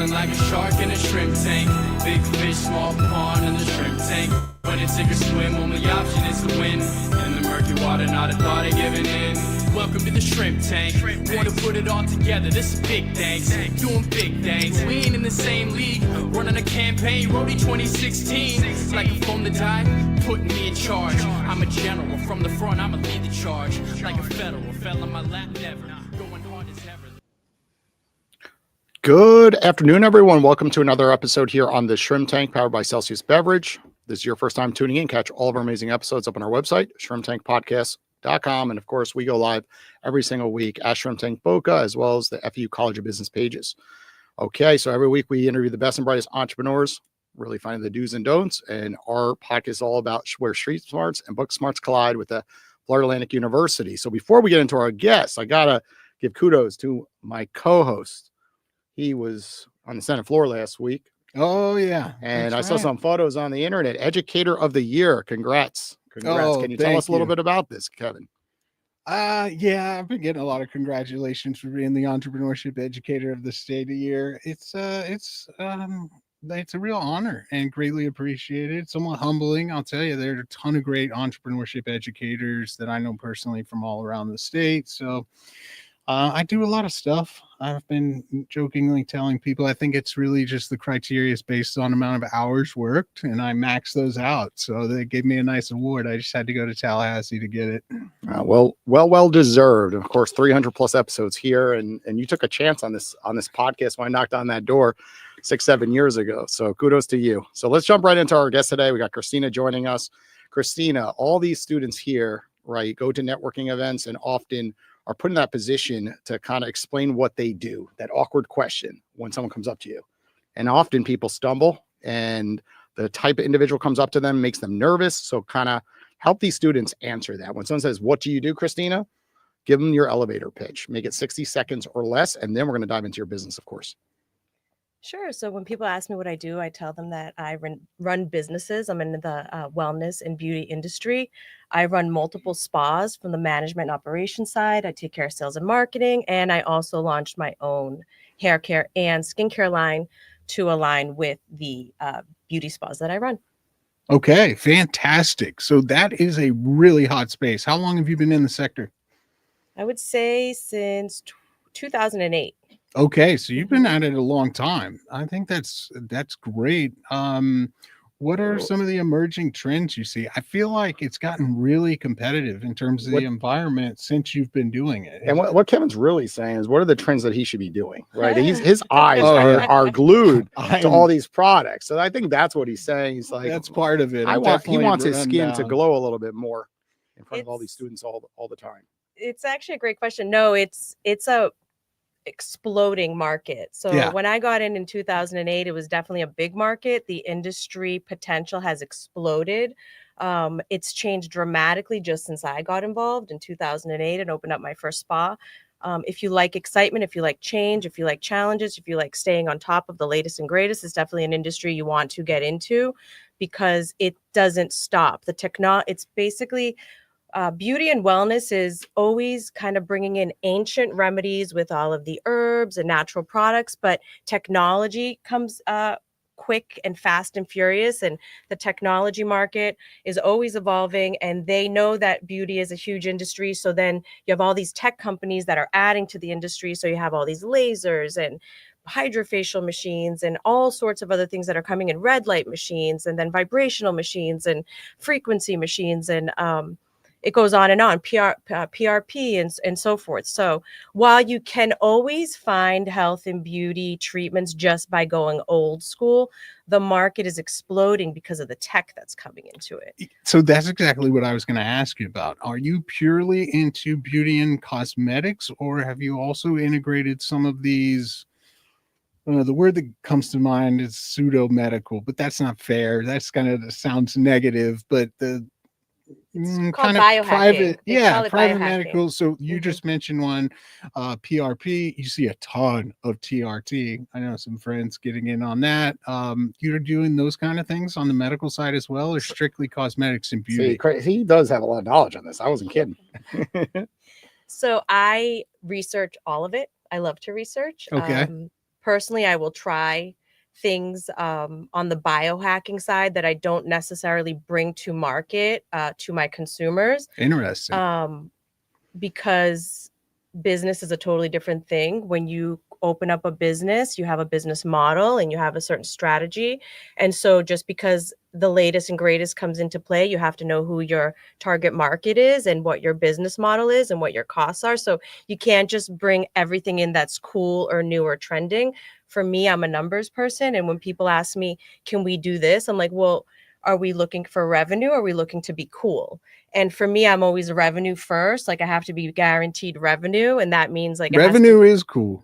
feeling like a shark in a shrimp tank. Big fish, small pond in the shrimp tank. When it's sink or swim, only option is to win. In the murky water, not a thought of giving in. Welcome to the shrimp tank. Wanna put it all together, this is big thanks. Doing big things, we ain't in the same league. Running a campaign, Roadie 2016. Like a phone to die, putting me in charge. I'm a general, from the front I'ma lead the charge. Like a federal, fell on my lap never. Going hard as ever. Good afternoon, everyone. Welcome to another episode here on the Shrimp Tank, powered by Celsius Beverage. This is your first time tuning in. Catch all of our amazing episodes up on our website, shrimptankpodcast.com. And of course, we go live every single week at Shrimp Tank Boca, as well as the FU College of Business pages. Okay, so every week we interview the best and brightest entrepreneurs, really finding the do's and don'ts. And our podcast is all about where street smarts and book smarts collide with the Florida Atlantic University. So before we get into our guests, I got to give kudos to my co-host. He was on the Senate floor last week. Oh, yeah. And I saw some photos on the internet. Educator of the Year. Congrats. Congrats. Can you tell us a little bit about this, Kevin? Yeah, I've been getting a lot of congratulations for being the Entrepreneurship Educator of the State of the Year. It's a real honor and greatly appreciated. Somewhat humbling, I'll tell you. There are a ton of great entrepreneurship educators that I know personally from all around the state. So I do a lot of stuff. I've been jokingly telling people I think it's really just the criteria is based on amount of hours worked, and I max those out. So they gave me a nice award. I just had to go to Tallahassee to get it. Well deserved. Of course, 300 plus episodes here, and you took a chance on this podcast when I knocked on that door 6-7 years ago. So kudos to you. So let's jump right into our guest today. We got Christina joining us. Christina, all these students here, right, go to networking events and often are put in that position to kind of explain what they do, that awkward question when someone comes up to you. And often people stumble, and the type of individual comes up to them, makes them nervous. So kind of help these students answer that. When someone says, "What do you do, Christina?" Give them your elevator pitch. Make it 60 seconds or less. And then we're going to dive into your business, of course. Sure. So when people ask me what I do, I tell them that I run businesses. I'm in the wellness and beauty industry. I run multiple spas from the management and operations side. I take care of sales and marketing. And I also launched my own hair care and skincare line to align with the beauty spas that I run. Okay, fantastic. So that is a really hot space. How long have you been in the sector? I would say since 2008. Okay, so you've been at it a long time. I think that's great. What are some of the emerging trends you see? I feel like it's gotten really competitive in terms of the environment since you've been doing it. And what Kevin's really saying is, what are the trends that he should be doing? Right? His eyes are glued to all these products. So I think that's what he's saying. He's like, that's part of it. He wants his skin to glow a little bit more in front of all these students all the time. It's actually a great question. No, it's a exploding market. So when I got in 2008, it was definitely a big market. The industry potential has exploded. It's changed dramatically just since I got involved in 2008 and opened up my first spa. If you like excitement, if you like change, if you like challenges, if you like staying on top of the latest and greatest, it's definitely an industry you want to get into because it doesn't stop. It's basically beauty and wellness is always kind of bringing in ancient remedies with all of the herbs and natural products, but technology comes quick and fast and furious, and the technology market is always evolving, and they know that beauty is a huge industry. So then you have all these tech companies that are adding to the industry. So you have all these lasers and hydrofacial machines and all sorts of other things that are coming in, red light machines, and then vibrational machines and frequency machines, and it goes on, PRP and so forth. So while you can always find health and beauty treatments just by going old school, the market is exploding because of the tech that's coming into it. So that's exactly what I was going to ask you about. Are you purely into beauty and cosmetics, or have you also integrated some of these? The word that comes to mind is pseudo medical, but that's not fair. That's that sounds negative, but kind of private medical. So you just mentioned one, PRP. You see a ton of TRT. I know some friends getting in on that. You're doing those kind of things on the medical side as well, or strictly cosmetics and beauty? He does have a lot of knowledge on this. I wasn't kidding. So I research all of it. I love to research. Okay. personally, I will try things on the biohacking side that I don't necessarily bring to market to my consumers. Interesting. Because business is a totally different thing. When you open up a business, you have a business model and you have a certain strategy. And so just because the latest and greatest comes into play, you have to know who your target market is and what your business model is and what your costs are. So you can't just bring everything in that's cool or new or trending. For me, I'm a numbers person. And when people ask me, can we do this? I'm like, well, are we looking for revenue? Or are we looking to be cool? And for me, I'm always revenue first. Like I have to be guaranteed revenue. And that means like revenue is cool.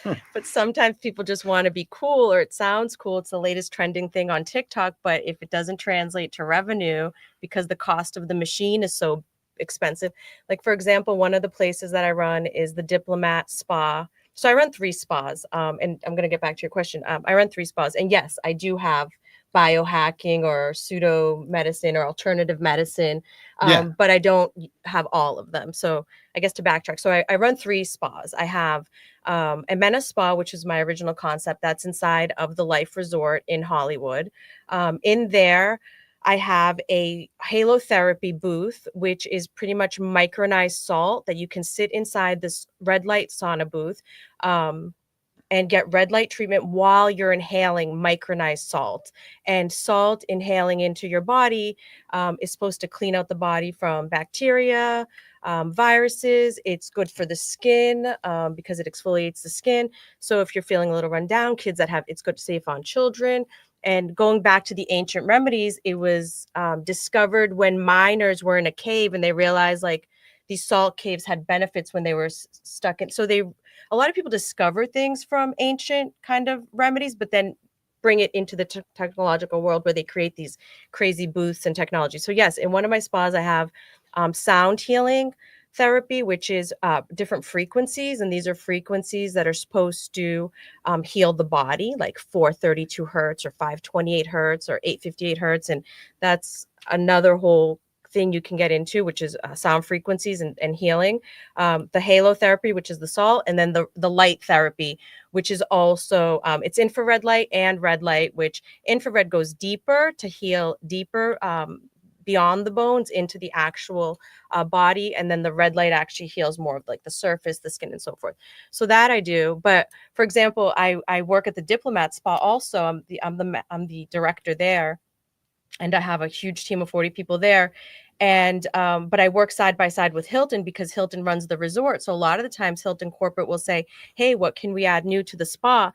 But sometimes people just want to be cool or it sounds cool. It's the latest trending thing on TikTok. But if it doesn't translate to revenue because the cost of the machine is so expensive. Like, for example, one of the places that I run is the Diplomat Spa. So I run 3 spas. And I'm going to get back to your question. I run 3 spas. And yes, I do have biohacking or pseudo medicine or alternative medicine. But I don't have all of them. So I guess to backtrack. So I run 3 spas. I have eména Spa, which is my original concept. That's inside of the Life Resort in Hollywood. In there, I have a halotherapy booth, which is pretty much micronized salt that you can sit inside this red light sauna booth. And get red light treatment while you're inhaling micronized salt. And salt inhaling into your body is supposed to clean out the body from bacteria, viruses. It's good for the skin because it exfoliates the skin. So if you're feeling a little run down, kids that have, it's good to safe on children. And going back to the ancient remedies, it was discovered when miners were in a cave and they realized like these salt caves had benefits when they were stuck in. So a lot of people discover things from ancient kind of remedies, but then bring it into the technological world where they create these crazy booths and technology. So yes, in one of my spas, I have sound healing therapy, which is different frequencies. And these are frequencies that are supposed to heal the body, like 432 hertz or 528 hertz or 858 hertz. And that's another whole thing you can get into, which is sound frequencies and healing, the halotherapy, which is the salt, and then the light therapy, which is also it's infrared light and red light, which infrared goes deeper to heal deeper beyond the bones into the actual body, and then the red light actually heals more of like the surface, the skin, and so forth. So that I do. But for example, I work at the Diplomat Spa also. I'm the director there. And I have a huge team of 40 people there. And but I work side by side with Hilton because Hilton runs the resort. So a lot of the times Hilton corporate will say, hey, what can we add new to the spa?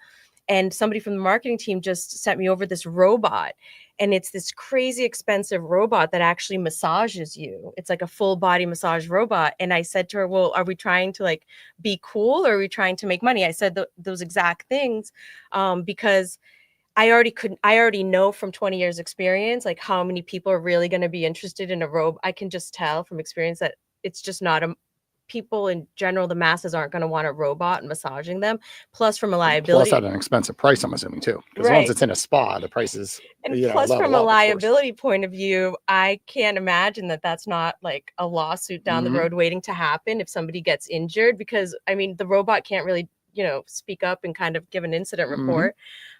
And somebody from the marketing team just sent me over this robot. And it's this crazy expensive robot that actually massages you. It's like a full body massage robot. And I said to her, well, are we trying to like be cool or are we trying to make money? I said those exact things because I already know from 20 years experience, like how many people are really going to be interested in a robe. I can just tell from experience that it's just not people in general, the masses aren't going to want a robot and massaging them. Plus from a liability. Plus at an expensive price, I'm assuming too. Because Right. once it's in a spa, the price is, and plus from a liability point of view, I can't imagine that that's not like a lawsuit down the road waiting to happen if somebody gets injured, because I mean, the robot can't really, speak up and kind of give an incident report.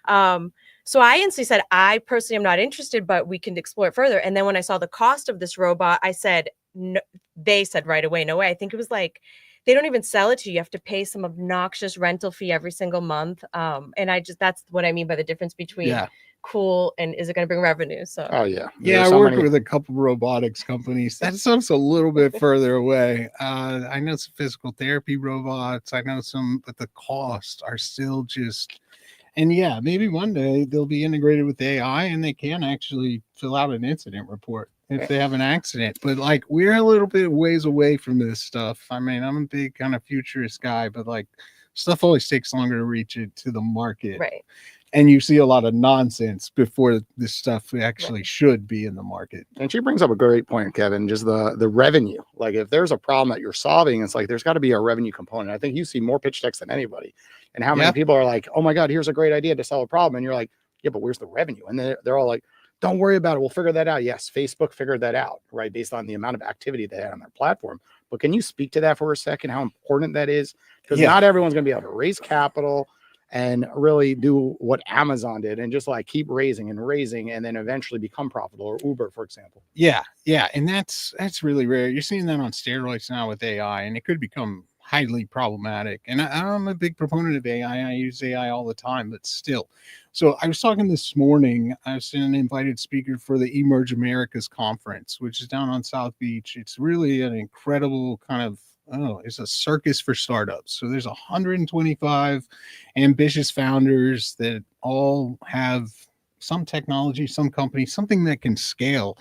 So I instantly said, I personally am not interested, but we can explore it further. And then when I saw the cost of this robot, I said, no, they said right away, no way. I think it was like, they don't even sell it to you. You have to pay some obnoxious rental fee every single month. And that's what I mean by the difference between cool and is it going to bring revenue? So, I worked with a couple robotics companies. That stuff's a little bit further away. I know some physical therapy robots. I know some, but the costs are still just. And yeah, maybe one day they'll be integrated with AI and they can actually fill out an incident report if they have an accident. But like, we're a little bit ways away from this stuff. I mean, I'm a big kind of futurist guy, but like stuff always takes longer to reach it to the market. Right. And you see a lot of nonsense before this stuff actually should be in the market. And she brings up a great point, Kevin, just the revenue. Like if there's a problem that you're solving, it's like there's got to be a revenue component. I think you see more pitch decks than anybody. And how many people are like, oh my God, here's a great idea to solve a problem. And you're like, yeah, but where's the revenue? And they're all like, don't worry about it. We'll figure that out. Yes, Facebook figured that out, right? Based on the amount of activity they had on their platform. But can you speak to that for a second, how important that is? Because not everyone's going to be able to raise capital and really do what Amazon did and just like keep raising and raising and then eventually become profitable, or Uber, for example. Yeah. And that's really rare. You're seeing that on steroids now with AI, and it could become highly problematic. And I'm a big proponent of AI. I use AI all the time, but still. So I was talking this morning. I was an invited speaker for the Emerge Americas conference, which is down on South Beach. It's really an incredible kind of, it's a circus for startups. So there's 125 ambitious founders that all have some technology, some company, something that can scale.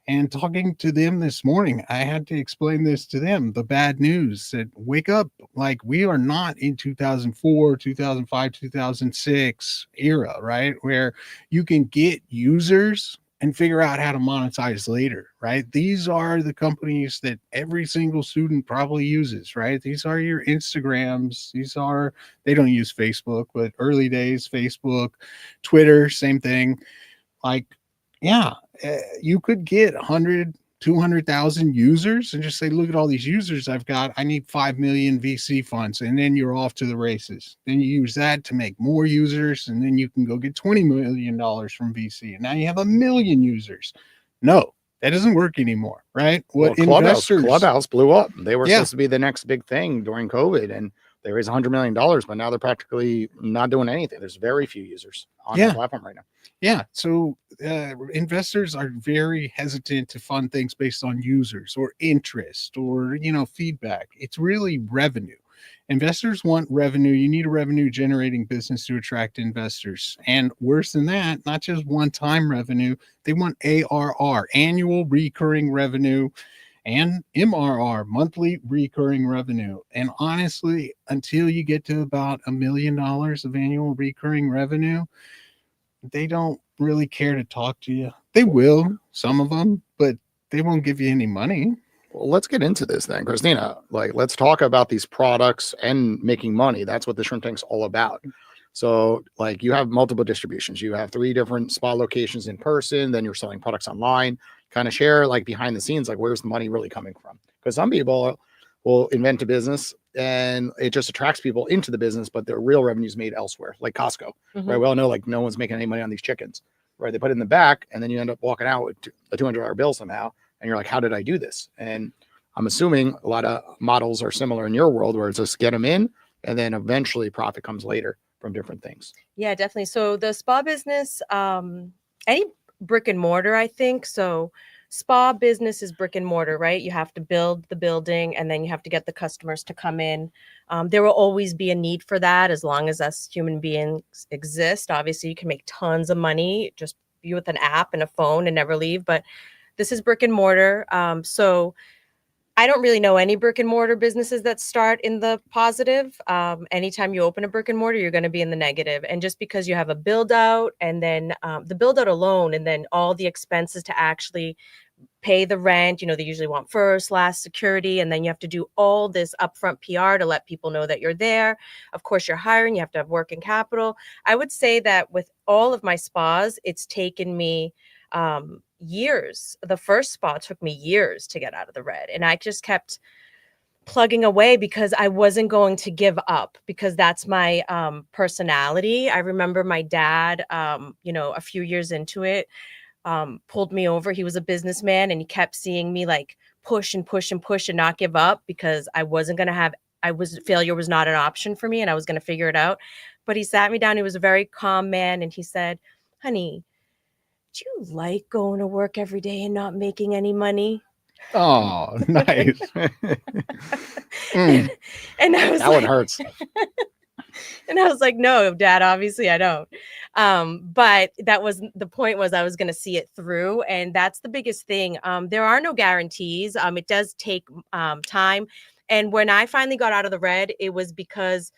And talking to them this morning, I had to explain this to them, the bad news that wake up, like we are not in 2004, 2005, 2006 era, right? Where you can get users and figure out how to monetize later, right? These are the companies that every single student probably uses, right? These are your Instagrams. They don't use Facebook, but early days, Facebook, Twitter, same thing. Like, yeah, you could get 100, 200,000 users and just say, look at all these users I've got. I need 5 million VC funds. And then you're off to the races. Then you use that to make more users. And then you can go get $20 million from VC. And now you have 1 million users. No, that doesn't work anymore, right? What Clubhouse blew up. They were supposed to be the next big thing during COVID, and they raised $100 million, but now they're practically not doing anything. There's very few users on the platform right now. Yeah. So investors are very hesitant to fund things based on users or interest or, feedback. It's really revenue. Investors want revenue. You need a revenue generating business to attract investors. And worse than that, not just one-time revenue, they want ARR, annual recurring revenue, and MRR, monthly recurring revenue. And honestly, until you get to about $1 million of annual recurring revenue, they don't really care to talk to you. They will, some of them, but they won't give you any money. Well, let's get into this then, Christina. Like, let's talk about these products and making money. That's what the Shrimp Tank's all about. So, like, you have multiple distributions. You have 3 different spa locations in person. Then you're selling products online. Kind of share, like, behind the scenes, like, where's the money really coming from? Because some people will invent a business and it just attracts people into the business, but their real revenue is made elsewhere, like Costco, right? We all know, like, no one's making any money on these chickens, right? They put it in the back and then you end up walking out with a $200 bill somehow. And you're like, how did I do this? And I'm assuming a lot of models are similar in your world, where it's just get them in and then eventually profit comes later from different things. Yeah, definitely. So the spa business, any brick and mortar, I think. So spa business is brick and mortar, right? You have to build the building and then you have to get the customers to come in. There will always be a need for that as long as us human beings exist. Obviously, you can make tons of money just be with an app and a phone and never leave. But this is brick and mortar. So I don't really know any brick and mortar businesses that start in the positive. Anytime you open a brick and mortar, you're going to be in the negative. And just because you have a build out and then the build out alone and then all the expenses to actually pay the rent, they usually want first, last security. And then you have to do all this upfront PR to let people know that you're there. Of course, you're hiring, you have to have working capital. I would say that with all of my spas, it's taken me years. The first spa took me years to get out of the red. And I just kept plugging away because I wasn't going to give up, because that's my personality. I remember my dad, a few years into it, pulled me over. He was a businessman and he kept seeing me like push and push and push and not give up, because I wasn't going to failure was not an option for me and I was going to figure it out. But he sat me down. He was a very calm man. And he said, honey, do you like going to work every day and not making any money? Oh, nice. And I was that one hurts. And I was like, no, Dad, obviously I don't. But that was the point, was I was going to see it through. And that's the biggest thing. There are no guarantees. It does take time. And when I finally got out of the red, it was because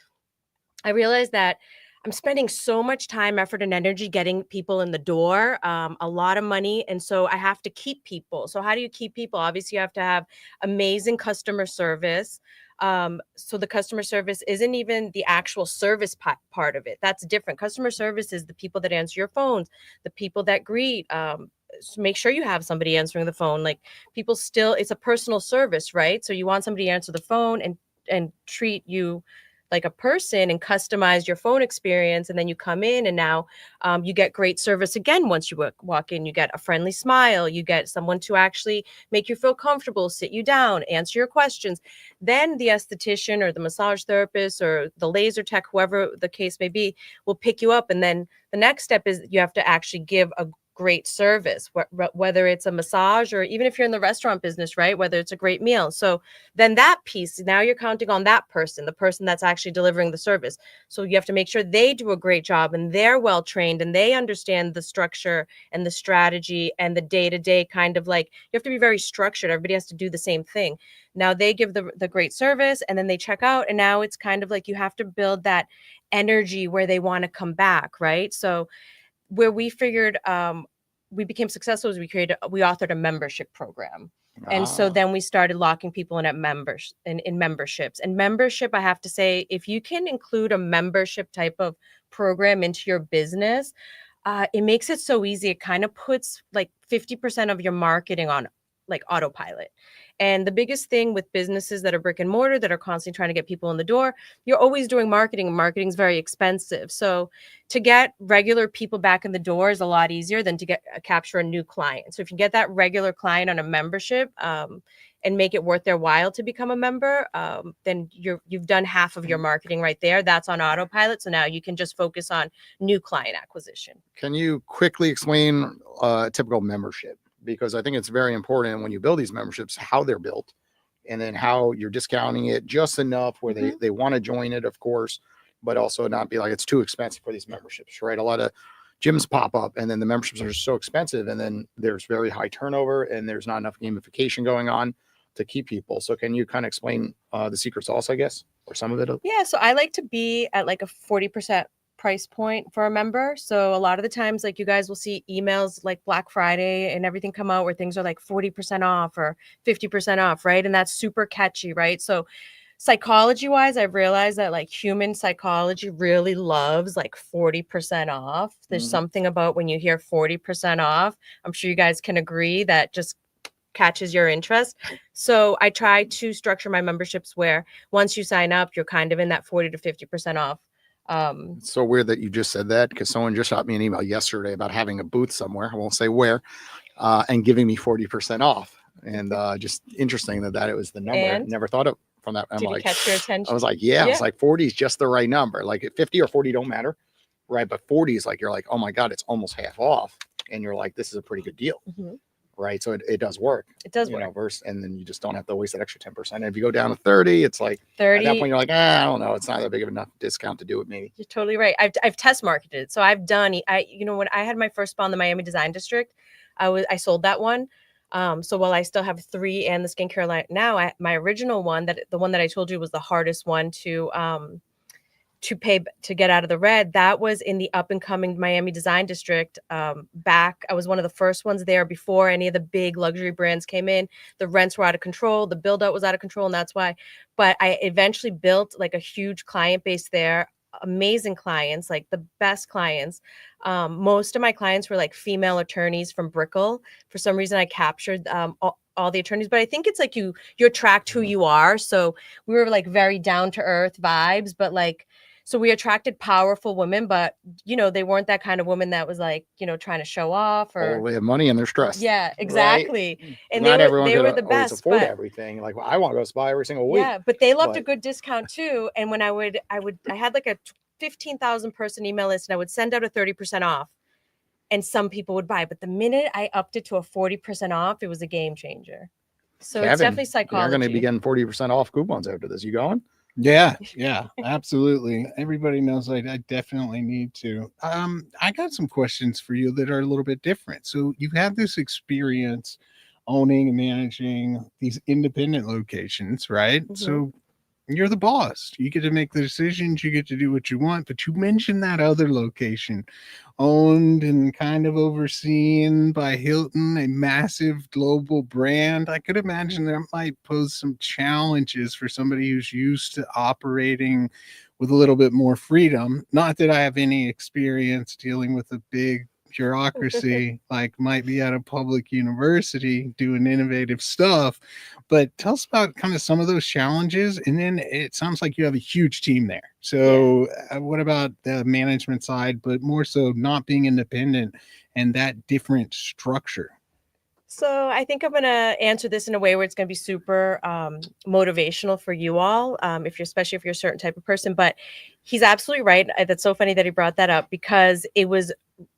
I realized that I'm spending so much time, effort, and energy getting people in the door, a lot of money. And so I have to keep people. So how do you keep people? Obviously, you have to have amazing customer service. So the customer service isn't even the actual service part of it. That's different. Customer service is the people that answer your phones, the people that greet. So make sure you have somebody answering the phone. Like, people still, it's a personal service, right? So you want somebody to answer the phone and treat you like a person and customize your phone experience. And then you come in and now you get great service again. Once you walk in, you get a friendly smile, you get someone to actually make you feel comfortable, sit you down, answer your questions. Then the esthetician or the massage therapist or the laser tech, whoever the case may be, will pick you up. And then the next step is you have to actually give a great service, whether it's a massage or even if you're in the restaurant business, right? Whether it's a great meal. So then that piece, now you're counting on that person, the person that's actually delivering the service. So you have to make sure they do a great job and they're well trained and they understand the structure and the strategy and the day-to-day kind of like, you have to be very structured. Everybody has to do the same thing. Now they give the great service and then they check out. And now it's kind of like you have to build that energy where they want to come back, right? So where we figured we became successful is we authored a membership program. And so then we started locking people in at in memberships. And membership, I have to say, if you can include a membership type of program into your business, it makes it so easy. It kind of puts like 50% of your marketing on like autopilot. And the biggest thing with businesses that are brick and mortar that are constantly trying to get people in the door, you're always doing marketing, and marketing is very expensive. So to get regular people back in the door is a lot easier than to capture a new client. So if you get that regular client on a membership and make it worth their while to become a member, then you've done half of your marketing right there. That's on autopilot. So now you can just focus on new client acquisition. Can you quickly explain a typical membership? Because I think it's very important when you build these memberships, how they're built, and then how you're discounting it just enough where they want to join it, of course, but also not be like it's too expensive for these memberships, right? A lot of gyms pop up and then the memberships are so expensive and then there's very high turnover and there's not enough gamification going on to keep people. So can you kind of explain the secret sauce, I guess, or some of it? Yeah. So I like to be at like a 40% price point for a member. So a lot of the times, like you guys will see emails like Black Friday and everything come out where things are like 40% off or 50% off, right? And that's super catchy, right? So psychology wise, I've realized that like human psychology really loves like 40% off. There's something about when you hear 40% off, I'm sure you guys can agree that just catches your interest. So I try to structure my memberships where once you sign up, you're kind of in that 40 to 50% off. It's so weird that you just said that because someone just shot me an email yesterday about having a booth somewhere. I won't say where, and giving me 40% off. And just interesting that it was the number. And never thought of from that. I'm did like, it catch your attention? I was like, yeah. I was like, 40 is just the right number. Like 50 or 40 don't matter, right? But 40 is like, you're like, oh my God, it's almost half off. And you're like, this is a pretty good deal. Right. So it does work. It does work. And then you just don't have to waste that extra 10%. And if you go down to 30, it's like 30. At that point, you're like, I don't know. It's not that big of enough discount to do it. Maybe. You're totally right. I've test marketed it. So I've done, when I had my first spa in the Miami Design District, I sold that one. So while I still have 3 and the skincare line now, my original one, the one that I told you was the hardest one to pay to get out of the red, that was in the up and coming Miami Design District. I was one of the first ones there before any of the big luxury brands came in. The rents were out of control. The build out was out of control. And that's why, but I eventually built like a huge client base there. Amazing clients, like the best clients. Most of my clients were like female attorneys from Brickell. For some reason, I captured all the attorneys, but I think it's like you attract who you are. So we were like very down to earth vibes, but like, so we attracted powerful women, but they weren't that kind of woman that was like, trying to show off or they have money and they're stressed. Yeah, exactly. Right? And not they were the best. Afford everything. Like, well, I want to go spa every single week. Yeah, but they loved a good discount too. And when I had like a 15,000 person email list and I would send out a 30% off and some people would buy. But the minute I upped it to a 40% off, it was a game changer. So Kevin, it's definitely psychology. You're going to be getting 40% off coupons after this. You going? Yeah, absolutely. Everybody knows I definitely need to. I got some questions for you that are a little bit different. So you've had this experience owning and managing these independent locations, right? So you're the boss. You get to make the decisions. You get to do what you want. But you mentioned that other location owned and kind of overseen by Hilton, a massive global brand. I could imagine that might pose some challenges for somebody who's used to operating with a little bit more freedom. Not that I have any experience dealing with a big bureaucracy like might be at a public university doing innovative stuff, But tell us about kind of some of those challenges. And then it sounds like you have a huge team there. So what about the management side, but more so not being independent and that different structure? So I think I'm going to answer this in a way where it's going to be super motivational for you all, especially if you're a certain type of person. But he's absolutely right. That's so funny that he brought that up, because it was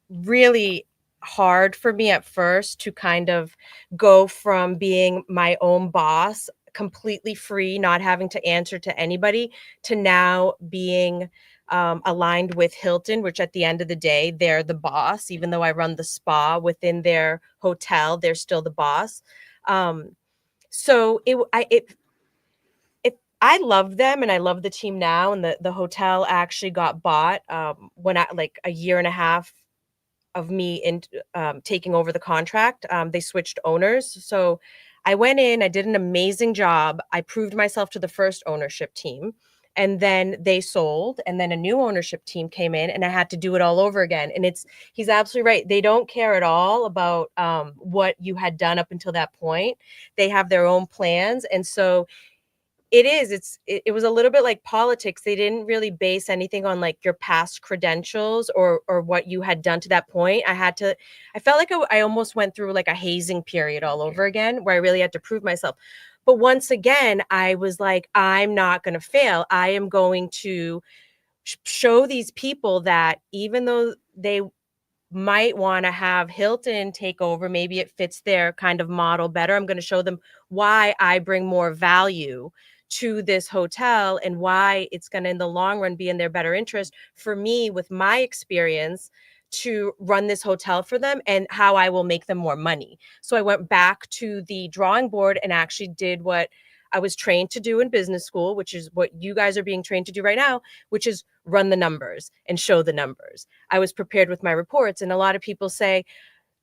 really hard for me at first to kind of go from being my own boss, completely free, not having to answer to anybody, to now being aligned with Hilton, which at the end of the day, they're the boss. Even though I run the spa within their hotel, they're still the boss. So I love them and I love the team now. And the hotel actually got bought when I, like a year and a half of me in taking over the contract. They switched owners. So I went in, I did an amazing job. I proved myself to the first ownership team, and then they sold, and then a new ownership team came in, and I had to do it all over again. And he's absolutely right. They don't care at all about what you had done up until that point. They have their own plans. And so it was a little bit like politics. They didn't really base anything on like your past credentials or what you had done to that point. I felt like I almost went through like a hazing period all over again, where I really had to prove myself. But once again, I was like, I'm not going to fail. I am going to show these people that even though they might want to have Hilton take over, maybe it fits their kind of model better, I'm going to show them why I bring more value to this hotel and why it's going to, in the long run, be in their better interest for me, with my experience, to run this hotel for them, and how I will make them more money. So I went back to the drawing board and actually did what I was trained to do in business school, which is what you guys are being trained to do right now, which is run the numbers and show the numbers. I was prepared with my reports. And a lot of people say,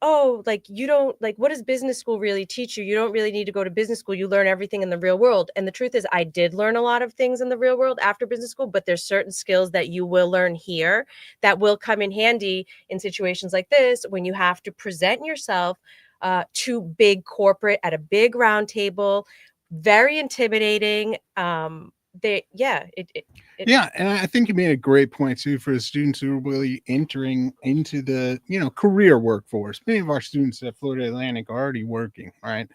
oh, like, you don't, like, what does business school really teach you? You don't really need to go to business school. You learn everything in the real world. And the truth is, I did learn a lot of things in the real world after business school, but there's certain skills that you will learn here that will come in handy in situations like this, when you have to present yourself to big corporate at a big round table. Very intimidating. Yeah, and I think you made a great point too for the students who are really entering into the career workforce. Many of our students at Florida Atlantic are already working, right?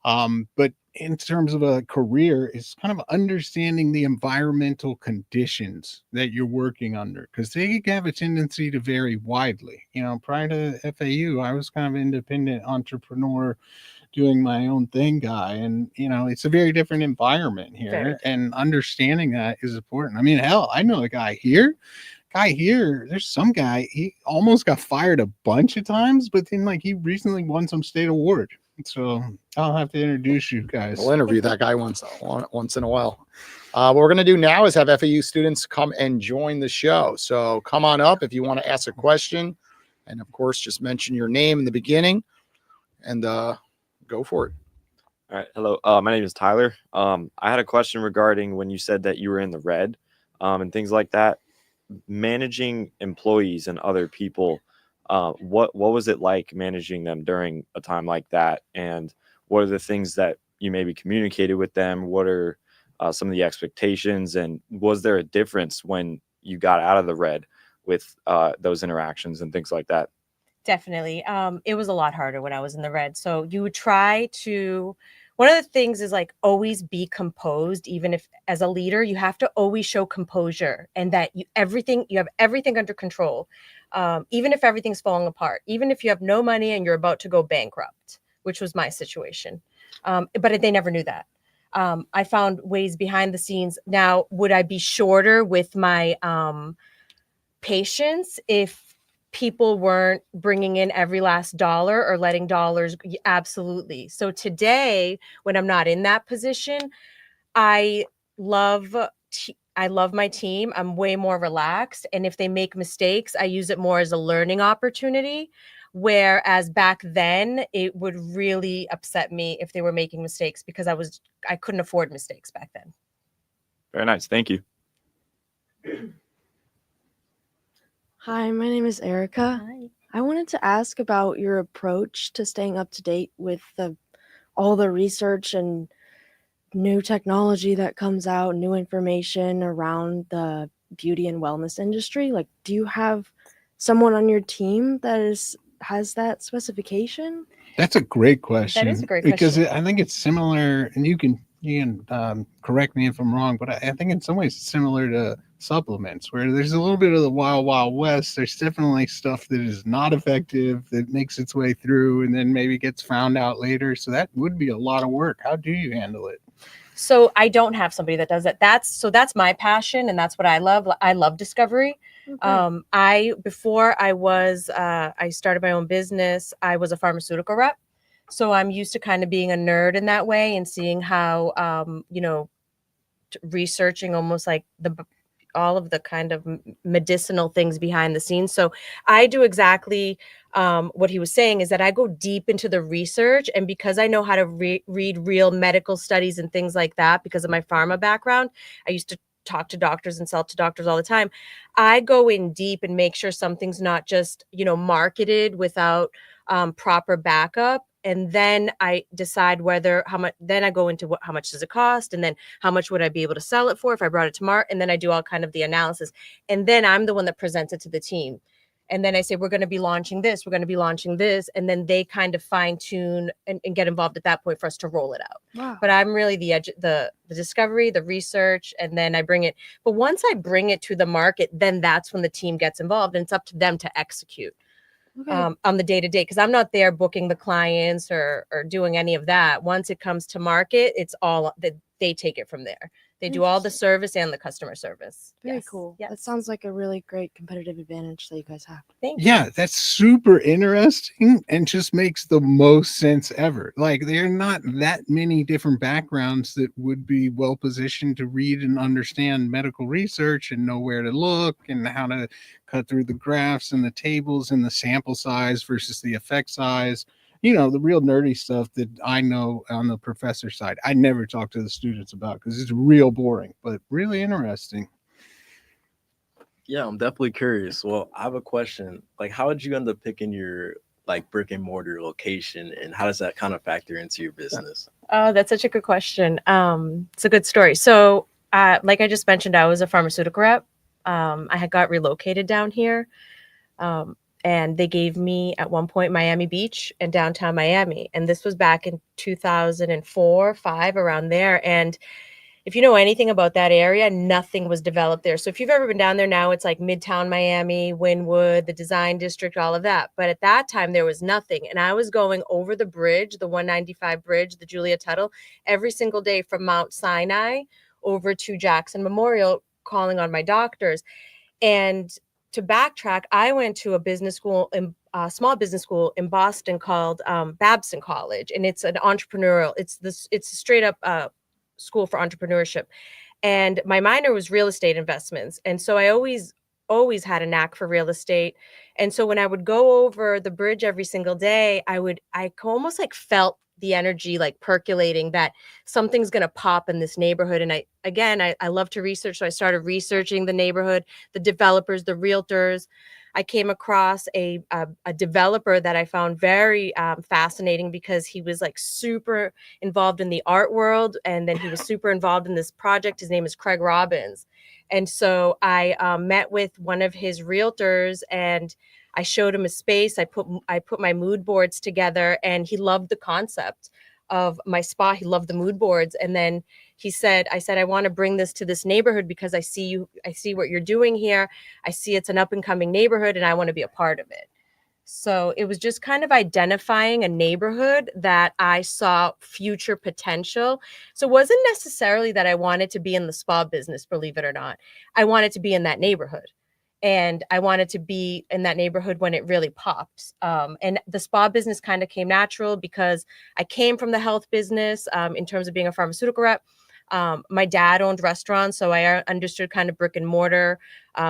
But in terms of a career, it's kind of understanding the environmental conditions that you're working under, because they have a tendency to vary widely. Prior to FAU, I was kind of an independent entrepreneur doing my own thing guy, and it's a very different environment here, and understanding that is important. I mean, hell, I know a guy here, there's some guy, he almost got fired a bunch of times, but then like he recently won some state award. So I'll have to introduce you guys. We'll interview that guy once in a while. What we're going to do now is have FAU students come and join the show. So come on up if you want to ask a question, and of course, just mention your name in the beginning, and go for it. All right. Hello. My name is Tyler. I had a question regarding when you said that you were in the red and things like that. Managing employees and other people, what was it like managing them during a time like that? And what are the things that you maybe communicated with them? What are some of the expectations? And was there a difference when you got out of the red with those interactions and things like that? Definitely. It was a lot harder when I was in the red. So you would try to, one of the things is like always be composed. Even if as a leader, you have to always show composure, and that you have everything under control. Even if everything's falling apart, even if you have no money and you're about to go bankrupt, which was my situation. But they never knew that. I found ways behind the scenes. Now, would I be shorter with my patience if people weren't bringing in every last dollar or letting dollars? Absolutely. So today, when I'm not in that position, I love my team. I'm way more relaxed. And if they make mistakes, I use it more as a learning opportunity. Whereas back then, it would really upset me if they were making mistakes, because I couldn't afford mistakes back then. Very nice. Thank you. Hi, my name is Erica. Hi. I wanted to ask about your approach to staying up to date with all the research and new technology that comes out, new information around the beauty and wellness industry? Like, do you have someone on your team that has that specification? That's a great question. That is a great because question. I think it's similar, and you can correct me if I'm wrong, but I think in some ways it's similar to supplements, where there's a little bit of the wild west. There's definitely stuff that is not effective that makes its way through, and then maybe gets found out later. So that would be a lot of work. How do you handle it? So I don't have somebody that does that. That's my passion, and that's what I love. I love discovery. Before I started my own business, I was a pharmaceutical rep. So I'm used to kind of being a nerd in that way and seeing how, researching almost like all of the kind of medicinal things behind the scenes. So I do exactly what he was saying, is that I go deep into the research, and because I know how to read real medical studies and things like that, because of my pharma background, I used to talk to doctors and sell to doctors all the time. I go in deep and make sure something's not just, marketed without proper backup. And then I decide how much, then I go into how much does it cost? And then how much would I be able to sell it for if I brought it to market? And then I do all kind of the analysis. And then I'm the one that presents it to the team. And then I say, we're going to be launching this, we're going to be launching this. And then they kind of fine tune and get involved at that point for us to roll it out. Wow. But I'm really the discovery, the research, and then I bring it. But once I bring it to the market, then that's when the team gets involved, and it's up to them to execute. Okay. On the day-to-day, because I'm not there booking the clients or doing any of that. Once it comes to market, it's all that they take it from there. They do all the service and the customer service. Very Yes. cool. Yes. That sounds like a really great competitive advantage that you guys have. Thank you. Yeah, that's super interesting and just makes the most sense ever. Like, there are not that many different backgrounds that would be well positioned to read and understand medical research and know where to look and how to cut through the graphs and the tables and the sample size versus the effect size. The real nerdy stuff that I know on the professor side, I never talk to the students about because it's real boring, but really interesting. Yeah, I'm definitely curious. Well, I have a question. Like, how did you end up picking your brick and mortar location, and how does that kind of factor into your business? Oh, that's such a good question. It's a good story. So, like I just mentioned, I was a pharmaceutical rep. I had got relocated down here. And they gave me at one point Miami Beach and downtown Miami. And this was back in 2004, 5, around there. And if you know anything about that area, nothing was developed there. So if you've ever been down there now, it's like Midtown Miami, Wynwood, the Design District, all of that. But at that time, there was nothing. And I was going over the bridge, the 195 bridge, the Julia Tuttle, every single day from Mount Sinai over to Jackson Memorial, calling on my doctors. And to backtrack, I went to a business school, small business school in Boston called Babson College, and it's an entrepreneurial. It's a straight up school for entrepreneurship, and my minor was real estate investments, and so I always had a knack for real estate. And so when I would go over the bridge every single day, I almost like felt the energy like percolating that something's going to pop in this neighborhood. And I love to research. So I started researching the neighborhood, the developers, the realtors. I came across a developer that I found very fascinating because he was like super involved in the art world. And then he was super involved in this project. His name is Craig Robbins. And so I met with one of his realtors, and I showed him a space. I put my mood boards together, and he loved the concept of my spa. He loved the mood boards. And then I said, I want to bring this to this neighborhood because I see what you're doing here. I see it's an up and coming neighborhood, and I want to be a part of it. So it was just kind of identifying a neighborhood that I saw future potential. So it wasn't necessarily that I wanted to be in the spa business, believe it or not. I wanted to be in that neighborhood. And I wanted to be in that neighborhood when it really popped. And the spa business kind of came natural because I came from the health business in terms of being a pharmaceutical rep. My dad owned restaurants, so I understood kind of brick and mortar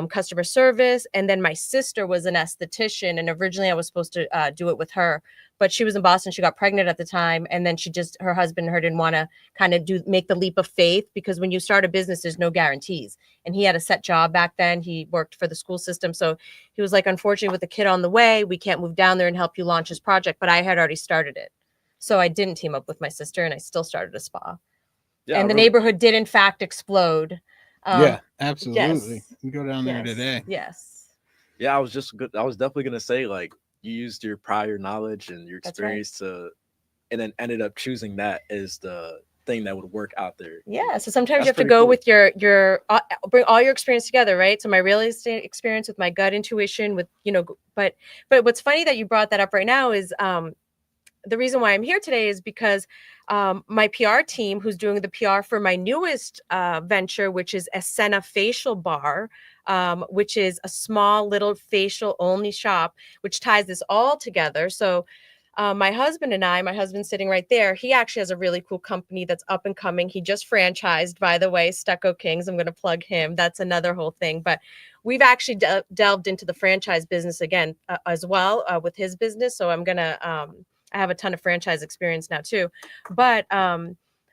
customer service. And then my sister was an esthetician, and originally I was supposed to do it with her, but she was in Boston. She got pregnant at the time, and then her husband and her didn't want to kind of make the leap of faith, because when you start a business, there's no guarantees. And he had a set job back then. He worked for the school system, so he was like, unfortunately, with the kid on the way, we can't move down there and help you launch this project. But I had already started it, so I didn't team up with my sister, and I still started a spa. Yeah, I and the remember. neighborhood did in fact explode. Yeah, absolutely. Yes. You go down there today. Yes. Yeah, I was definitely gonna say, like, you used your prior knowledge and your That's right. experience and then ended up choosing that as the thing that would work out there. Yeah. So sometimes That's you have to pretty go cool. with your bring all your experience together, right? So my real estate experience with my gut intuition, with but what's funny that you brought that up right now is the reason why I'm here today is because my PR team, who's doing the PR for my newest venture, which is eséna Facial Bar, which is a small little facial only shop, which ties this all together. So my husband and I, my husband's sitting right there. He actually has a really cool company that's up and coming. He just franchised, by the way, Stucco Kings. I'm going to plug him. That's another whole thing. But we've actually delved into the franchise business again as well with his business. So I'm going to, I have a ton of franchise experience now too. But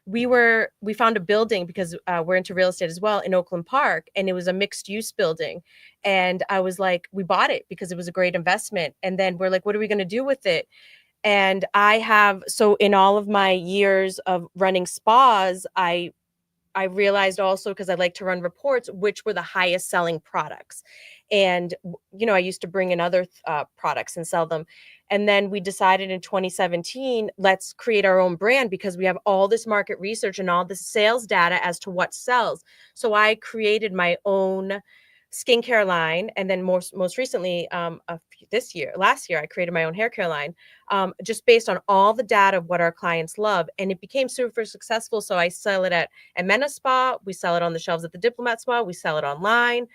we found a building because we're into real estate as well in Oakland Park, and it was a mixed use building. And I was like, we bought it because it was a great investment. And then we're like, what are we going to do with it? And so in all of my years of running spas, I realized also, because I like to run reports, which were the highest selling products. And, I used to bring in other products and sell them. And then we decided in 2017, let's create our own brand because we have all this market research and all this sales data as to what sells. So I created my own skincare line. And then most recently, last year, I created my own hair care line, just based on all the data of what our clients love. And it became super successful. So I sell it at Eména Spa. We sell it on the shelves at the Diplomat Spa. We sell it online.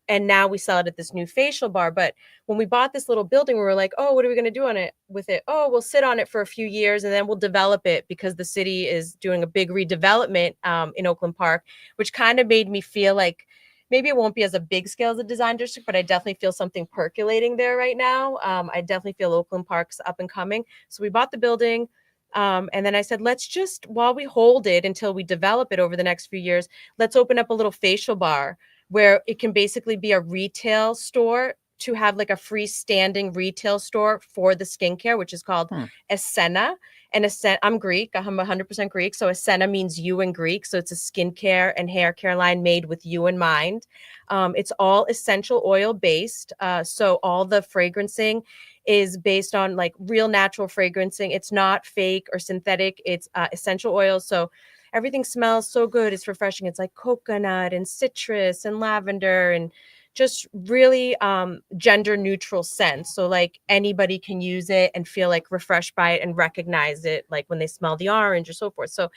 And now we sell it at this new facial bar. But when we bought this little building, we were like, oh, what are we going to do with it? Oh, we'll sit on it for a few years and then we'll develop it because the city is doing a big redevelopment in Oakland Park, which kind of made me feel like maybe it won't be as a big scale as a design district, but I definitely feel something percolating there right now. I definitely feel Oakland Park's up and coming. So we bought the building. And then I said, let's just, while we hold it until we develop it over the next few years, let's open up a little facial bar where it can basically be a retail store, to have like a freestanding retail store for the skincare, which is called eséna. And I'm Greek. I'm 100% Greek. So eséna means you in Greek. So it's a skincare and hair care line made with you in mind. It's all essential oil based. So all the fragrancing is based on like real natural fragrancing. It's not fake or synthetic. It's essential oils. So everything smells so good. It's refreshing. It's like coconut and citrus and lavender and just really gender neutral scents. So like anybody can use it and feel like refreshed by it and recognize it, like when they smell the orange or so forth. So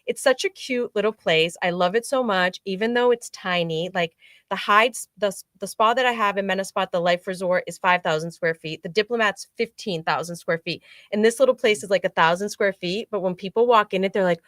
it's such a cute little place. I love it so much, even though it's tiny. Like the spa that I have in Eména Spa, the Life Resort, is 5,000 square feet. The Diplomat's 15,000 square feet. And this little place is like 1,000 square feet. But when people walk in it, they're like,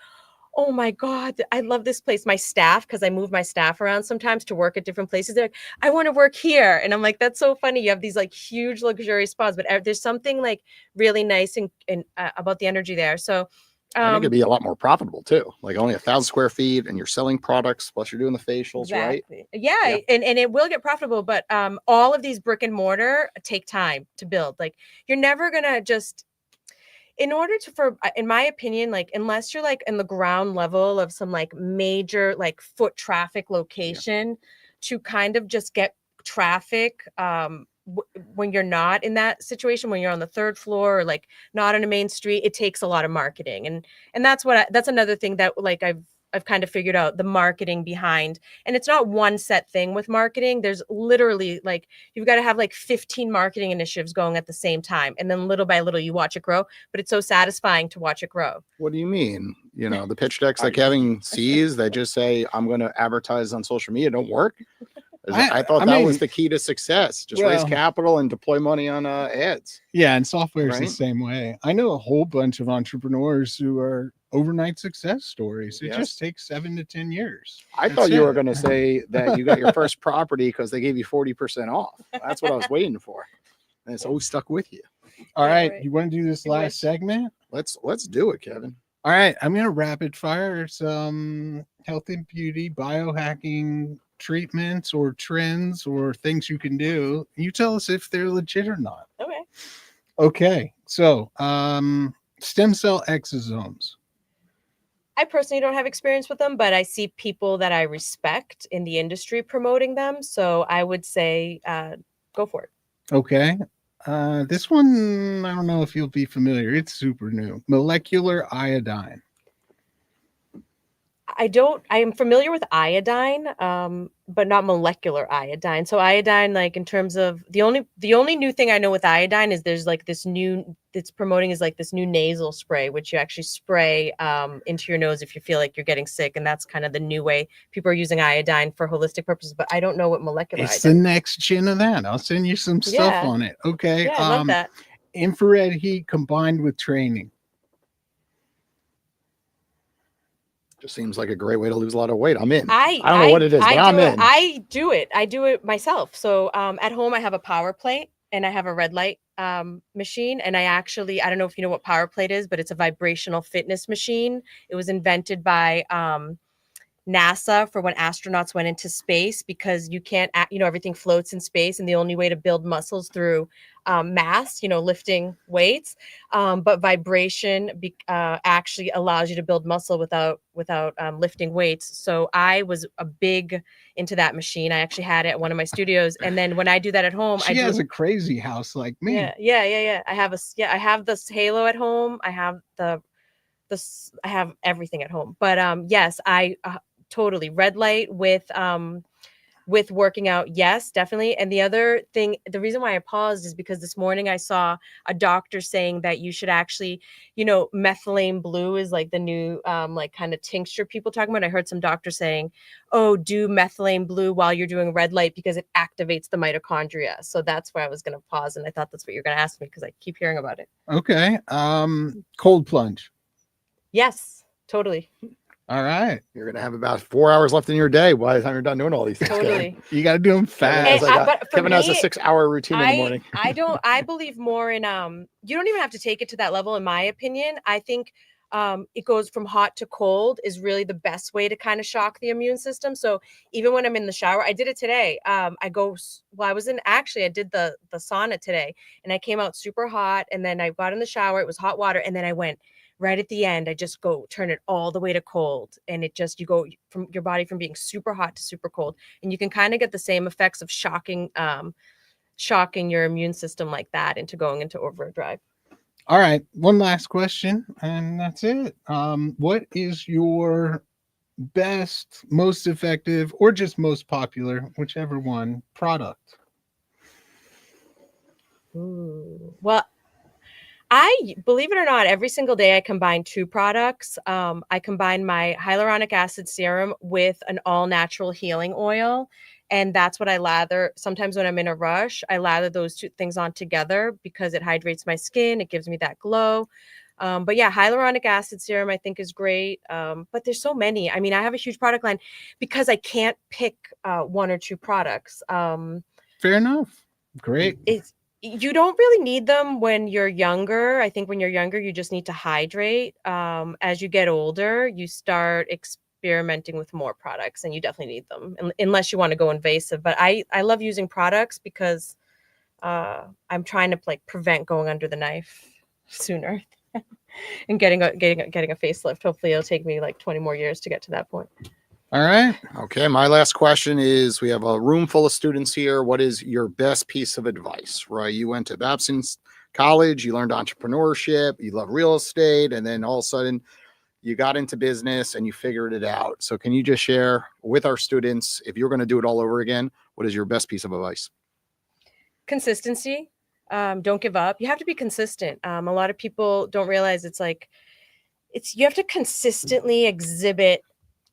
oh my God, I love this place. My staff, because I move my staff around sometimes to work at different places, they're like, I want to work here. And I'm like, that's so funny. You have these like huge luxurious spas, but there's something like really nice and about the energy there. So I think it'd be a lot more profitable too. Like only 1,000 square feet and you're selling products plus you're doing the facials, exactly. right? Yeah. And it will get profitable, but all of these brick and mortar take time to build. Like you're never going to just, in order to, in my opinion, like unless you're like in the ground level of some like major like foot traffic location, to kind of just get traffic when you're not in that situation, when you're on the third floor or like not on a main street, it takes a lot of marketing. And that's that's another thing that like I've kind of figured out the marketing behind. And it's not one set thing with marketing. There's literally like, you've got to have like 15 marketing initiatives going at the same time. And then little by little you watch it grow, but it's so satisfying to watch it grow. What do you mean? The pitch decks that Kevin sees, they just say, I'm going to advertise on social media, don't work. I thought that was the key to success. Just raise capital and deploy money on ads. Yeah. And software is the same way. I know a whole bunch of entrepreneurs who are overnight success stories. It just takes 7 to 10 years. I thought you were going to say that you got your first property because they gave you 40% off. That's what I was waiting for. And it's always stuck with you. All right. You want to do this last segment? Let's do it, Kevin. All right. I'm going to rapid fire some health and beauty, biohacking treatments or trends or things you can do. You tell us if they're legit or not. Okay. So, stem cell exosomes. I personally don't have experience with them, but I see people that I respect in the industry promoting them. So I would say go for it. Okay. This one, I don't know if you'll be familiar. It's super new. Molecular iodine. I am familiar with iodine, but not molecular iodine. So iodine, like in terms of the only new thing I know with iodine is there's like this new it's promoting is like this new nasal spray, which you actually spray into your nose if you feel like you're getting sick. And that's kind of the new way people are using iodine for holistic purposes, but I don't know what molecular It's iodine. the next gen of that. I'll send you some stuff Yeah. on it. Okay. Yeah, I love that. Infrared heat combined with training. Just seems like a great way to lose a lot of weight. I'm in. I don't know what it is, but I'm in. I do it myself. So at home I have a power plate and I have a red light machine. And I don't know if you know what power plate is, but it's a vibrational fitness machine. It was invented by NASA for when astronauts went into space, because you can't, everything floats in space, and the only way to build muscles through mass, lifting weights, but vibration actually allows you to build muscle without lifting weights. So I was a big into that machine. I actually had it at one of my studios, and then when I do that at home, She has a crazy house like me. Yeah. I have this Halo at home. I have I have everything at home. But yes, I totally red light with working out. Yes, definitely. And the other thing, the reason why I paused is because this morning I saw a doctor saying that you should actually, methylene blue is like the new like kind of tincture people talking about. I heard some doctor saying, oh, do methylene blue while you're doing red light because it activates the mitochondria. So that's where I was going to pause. And I thought that's what you're going to ask me because I keep hearing about it. Okay. Cold plunge. Yes, totally. All right. You're going to have about 4 hours left in your day by the time you're done doing all these things. Totally. You got to do them fast. Kevin has a 6-hour routine in the morning. I believe more in, you don't even have to take it to that level. In my opinion, I think it goes from hot to cold is really the best way to kind of shock the immune system. So even when I'm in the shower, I did it today. I did the sauna today, and I came out super hot, and then I got in the shower. It was hot water. And then I went right at the end, I just turn it all the way to cold. And you go from your body from being super hot to super cold. And you can kind of get the same effects of shocking your immune system like that into going into overdrive. All right. One last question, and that's it. What is your best, most effective, or just most popular, whichever one, product? Ooh. Well, I believe it or not, every single day I combine 2 products. I combine my hyaluronic acid serum with an all natural healing oil. And that's what I lather. Sometimes when I'm in a rush, I lather those 2 things on together because it hydrates my skin. It gives me that glow. But yeah, hyaluronic acid serum I think is great. But there's so many. I mean, I have a huge product line because I can't pick 1 or 2 products. Fair enough. Great. You don't really need them when you're younger. I think when you're younger, you just need to hydrate. As you get older, you start experimenting with more products, and you definitely need them unless you want to go invasive. But I love using products because I'm trying to prevent going under the knife sooner and getting a facelift. Hopefully it'll take me 20 more years to get to that point. All right. Okay. My last question is, we have a room full of students here. What is your best piece of advice, right? You went to Babson College, you learned entrepreneurship, you love real estate, and then all of a sudden you got into business and you figured it out. So can you just share with our students, if you're going to do it all over again, what is your best piece of advice? Consistency. Don't give up. You have to be consistent. A lot of people don't realize you have to consistently exhibit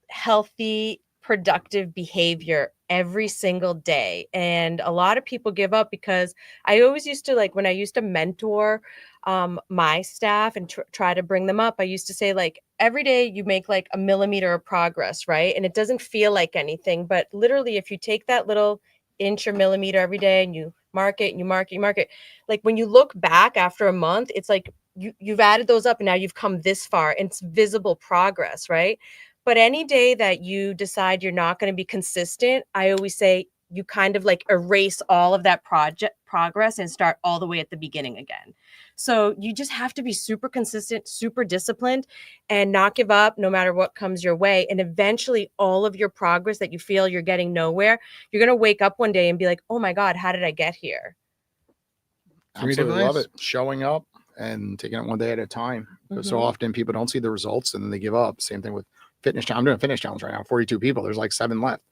healthy, productive behavior every single day. And a lot of people give up because I always used to, when I used to mentor my staff and try to bring them up, I used to say, every day you make a millimeter of progress, right? And it doesn't feel like anything, but literally if you take that little inch or millimeter every day and you mark it and you mark it, when you look back after a month, it's you've added those up and now you've come this far, and it's visible progress, right? But any day that you decide you're not going to be consistent, I always say, you kind of like erase all of that progress and start all the way at the beginning again. So you just have to be super consistent, super disciplined, and not give up no matter what comes your way. And eventually all of your progress that you feel you're getting nowhere, you're going to wake up one day and be like, oh my God, how did I get here? Absolutely love it. Showing up and taking it one day at a time. Because so often people don't see the results and then they give up. Same thing with fitness challenge. I'm doing a fitness challenge right now, 42 people. There's like 7 left.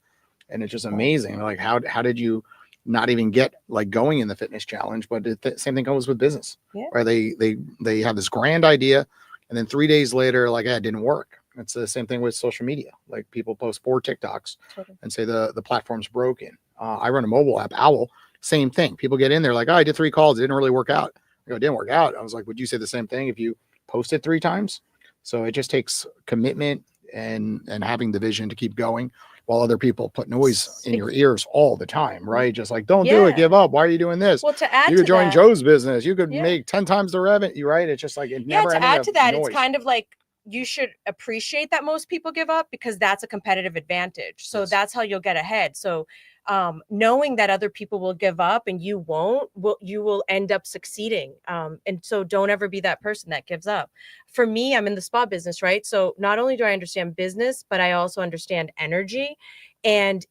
And it's just amazing. Like how did you not even get like going in the fitness challenge? But same thing goes with business. Yeah. Right. They have this grand idea and then 3 days later, like, it didn't work. It's the same thing with social media. Like people post 4 TikToks and say the platform's broken. I run a mobile app, Owl. Same thing. People get in there like, oh, I did 3 calls. It didn't really work out. I go, it didn't work out. I was like, would you say the same thing if you posted 3 times? So it just takes commitment and having the vision to keep going while other people put noise in your ears all the time, right? Just like, don't do it, give up. Why are you doing this? Well, to add you could to join that, Joe's business. You could make 10 times the revenue, right? It's just like, it never to add to that, noise. it's kind of like, you should appreciate that most people give up because that's a competitive advantage. So that's how you'll get ahead. So knowing that other people will give up and you won't, you will end up succeeding. And so don't ever be that person that gives up. For me, I'm in the spa business, right? So not only do I understand business, but I also understand energy, and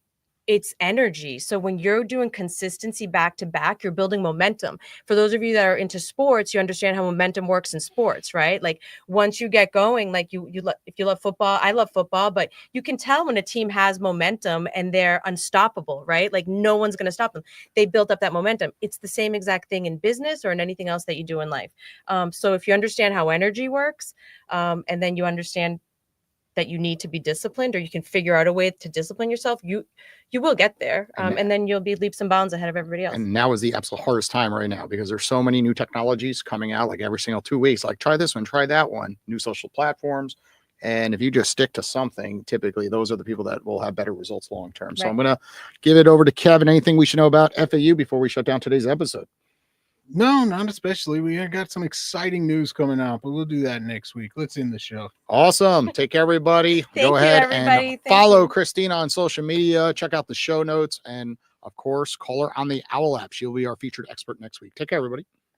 it's energy. So when you're doing consistency back to back, you're building momentum. For those of you that are into sports, you understand how momentum works in sports, right? Like once you get going, like if you love football, I love football, but you can tell when a team has momentum and they're unstoppable, right? Like no one's going to stop them. They built up that momentum. It's the same exact thing in business or in anything else that you do in life. So if you understand how energy works, and then you understand that you need to be disciplined, or you can figure out a way to discipline yourself, you will get there. And then you'll be leaps and bounds ahead of everybody else. And now is the absolute hardest time right now because there's so many new technologies coming out like every single 2 weeks. Like try this one, try that one, new social platforms. And if you just stick to something, typically those are the people that will have better results long term. Right. So I'm going to give it over to Kevin. Anything we should know about FAU before we shut down today's episode? No, not especially. We got some exciting news coming out, but we'll do that next week. Let's end the show. Awesome. Take care, everybody. Go ahead and follow Christina on social media. Check out the show notes. And, of course, call her on the Owl app. She'll be our featured expert next week. Take care, everybody.